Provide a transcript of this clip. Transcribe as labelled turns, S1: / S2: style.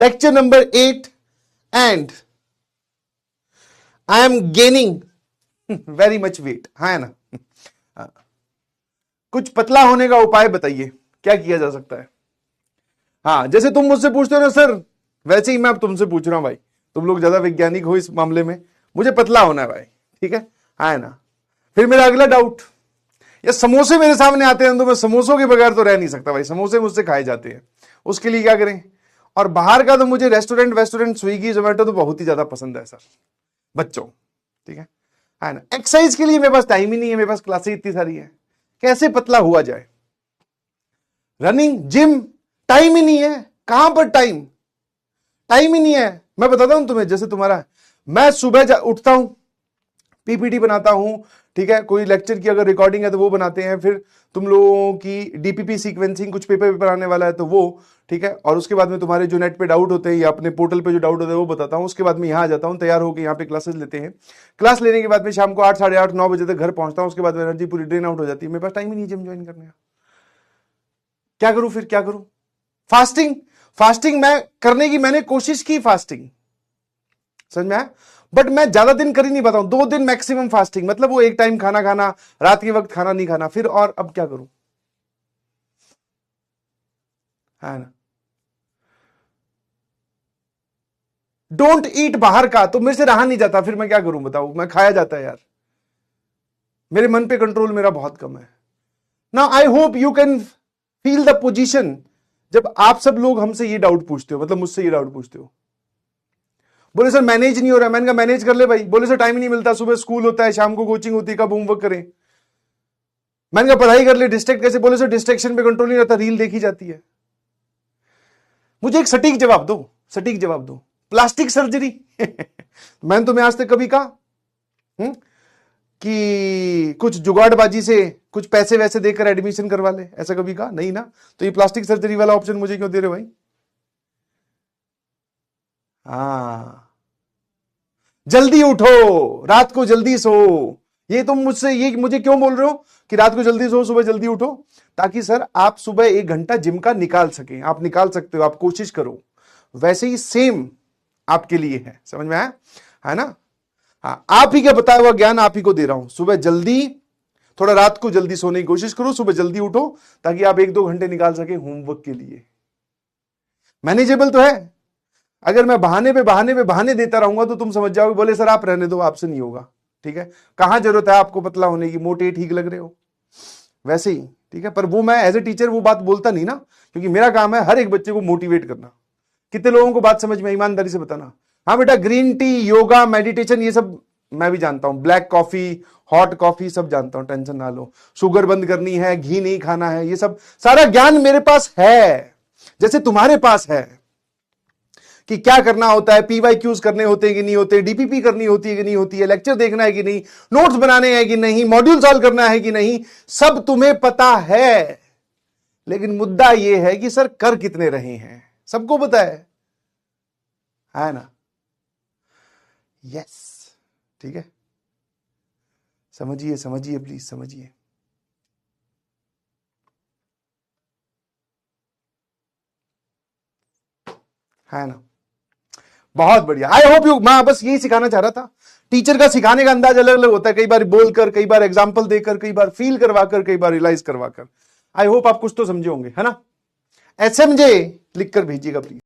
S1: Lecture number 8 and I am gaining very much weight. हाँ है ना? कुछ पतला होने का उपाय बताइए, क्या किया जा सकता है? हाँ, जैसे तुम मुझसे पूछते हो ना सर, वैसे ही मैं अब तुमसे पूछ रहा हूं भाई। तुम लोग ज्यादा वैज्ञानिक हो इस मामले में, मुझे पतला होना है भाई, ठीक है? हाँ है ना? फिर मेरा अगला डाउट, ये समोसे मेरे सामने आते हैं तो मैं समोसों के बगैर तो रह नहीं सकता भाई, समोसे मुझसे खाए जाते हैं, उसके लिए क्या करें? और बाहर का तो मुझे रेस्टोरेंट स्विगी जोमेटो तो बहुत ही ज्यादा पसंद है सर बच्चों, ठीक है ना? एक्सरसाइज के लिए मेरे पास टाइम ही नहीं है, मेरे पास क्लासेस इतनी सारी है, कैसे पतला हुआ जाए? रनिंग, जिम, टाइम ही नहीं है। कहां पर टाइम? टाइम ही नहीं है। मैं बताता हूं तुम्हें, जैसे तुम्हारा, मैं सुबह उठता हूं, पीपीटी बनाता हूं, ठीक है? कोई लेक्चर की अगर रिकॉर्डिंग है तो वो बनाते हैं, फिर तुम लोगों की डीपीपी सीक्वेंसिंग, कुछ पेपर आने वाला है तो वो, ठीक है? और उसके बाद में तुम्हारे जो नेट पे डाउट होते हैं या अपने पोर्टल पे जो डाउट होते हैं वो बताता हूं। उसके बाद में यहां आ जाता हूं, तैयार होकर यहाँ पे क्लासेस लेते हैं। क्लास लेने के बाद में शाम को 8, साढ़े 8, 9 बजे तक घर पहुंचता हूं। उसके बाद में एनर्जी पूरी ड्रेन आउट हो जाती है, मेरे पास टाइम ही नहीं जिम ज्वाइन करने का। क्या करूं फिर, क्या करूं? फास्टिंग, फास्टिंग मैं करने की मैंने कोशिश की, फास्टिंग, समझ में आया? बट मैं ज्यादा दिन कर ही नहीं पाता हूं, 2 दिन मैक्सिमम फास्टिंग, मतलब वो एक टाइम खाना खाना, रात के वक्त खाना नहीं खाना। फिर और अब क्या करूं? है ना? डोंट ईट बाहर का तो मेरे से रहा नहीं जाता, फिर मैं क्या करूं बताओ? मैं खाया जाता है यार, मेरे मन पे कंट्रोल मेरा बहुत कम है ना। I hope you can feel the position जब आप सब लोग हमसे ये डाउट पूछते हो, मतलब मुझसे ये डाउट पूछते हो। बोले सर मैनेज नहीं हो रहा। मैंने कहा मैनेज कर ले भाई। बोले सर टाइम ही नहीं मिलता, सुबह स्कूल होता है, शाम को कोचिंग होती है, कब होमवर्क करें? मैंने कहा पढ़ाई कर ले, डिस्ट्रैक्ट कैसे? बोले सर डिस्ट्रैक्शन पे कंट्रोल नहीं रहता, रील देखी जाती है। मुझे एक सटीक जवाब दो, सटीक जवाब दो। प्लास्टिक सर्जरी मैंने तुम्हें आज तक कभी कहा कि कुछ जुगाड़बाजी से कुछ पैसे वैसे देकर एडमिशन करवा ले, ऐसा कभी कहा नहीं ना? तो ये प्लास्टिक सर्जरी वाला ऑप्शन मुझे क्यों दे रहे हो भाई? हाँ, जल्दी उठो, रात को जल्दी सो। ये तुम मुझसे ये मुझे क्यों बोल रहे हो कि रात को जल्दी सो, सुबह जल्दी उठो? ताकि सर आप सुबह 1 घंटा जिम का निकाल सकें। आप निकाल सकते हो, आप कोशिश करो। वैसे ही सेम आपके लिए है, समझ में आया? है ना? हाँ, आप ही का बताया हुआ ज्ञान आप ही को दे रहा हूं। सुबह जल्दी, थोड़ा रात को जल्दी सोने की कोशिश करो, सुबह जल्दी उठो, ताकि आप 1-2 घंटे निकाल सके होमवर्क के लिए। मैनेजेबल तो है। अगर मैं बहाने देता रहूंगा तो तुम समझ जाओगे, बोले सर आप रहने दो, आपसे नहीं होगा, ठीक है? कहां जरूरत है आपको पतला होने की, मोटे ठीक लग रहे हो वैसे ही, ठीक है? पर वो मैं एज ए टीचर वो बात बोलता नहीं ना, क्योंकि मेरा काम है हर एक बच्चे को मोटिवेट करना। कितने लोगों को बात समझ में, ईमानदारी से बताना? हाँ बेटा, ग्रीन टी, योगा, मेडिटेशन, ये सब मैं भी जानता हूं। ब्लैक कॉफी, हॉट कॉफी, सब जानता हूं, टेंशन ना लो। शुगर बंद करनी है, घी नहीं खाना है, ये सब सारा ज्ञान मेरे पास है, जैसे तुम्हारे पास है कि क्या करना होता है, पीवाईक्यूज करने होते हैं कि नहीं होते, डीपीपी करनी होती है कि नहीं होती है, लेक्चर देखना है कि नहीं, नोट्स बनाने हैं कि नहीं, मॉड्यूल सॉल्व करना है कि नहीं, सब तुम्हें पता है। लेकिन मुद्दा यह है कि सर कर कितने रहे हैं, सबको पता है ना? यस, ठीक है? समझिए, समझिए, प्लीज समझिए। है ना? बहुत बढ़िया। आई होप यू, मैं बस यही सिखाना चाह रहा था। टीचर का सिखाने का अंदाज अलग अलग होता है, कई बार बोलकर, कई बार एग्जाम्पल देकर, कई बार फील करवाकर, कई बार रियलाइज करवाकर। आई होप आप कुछ तो समझे होंगे, है ना? एसएमजे लिखकर भेजिएगा प्लीज।